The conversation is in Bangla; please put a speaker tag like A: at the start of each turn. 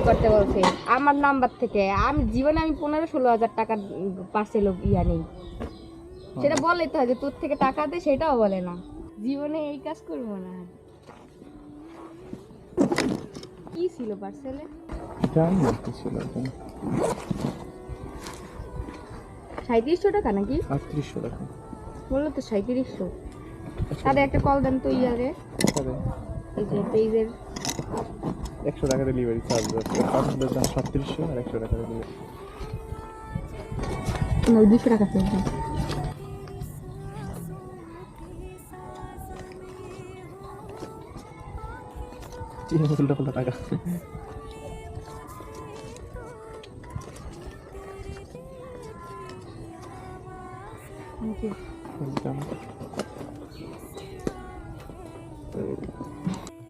A: করতে বলছে আমার নাম্বার থেকে। আমি জীবনে 15-16 হাজার টাকার পার্সেল ইয়া নেই, সেটা বলে তো যে তোর থেকে টাকা দে, সেটাও বলে না। জীবনে এই কাজ করবো না। কি ছিল পার্সেলে?
B: জানি না কি ছিল ওখানে।
A: 3700 টাকা নাকি?
B: 3800 টাকা।
A: বললো তো 3700। তাদের একটা কল দেন তো ইয়ারে,
B: তবে
A: এই যে পেজের।
B: 100 টাকা ডেলিভারি চার্জ আছে। পার্সেলের দাম 3700 আর 100 টাকা ডেলিভারি।
A: ওই 200 টাকা ফেরত দেন।
B: উল্টা পাল্টা টাকা।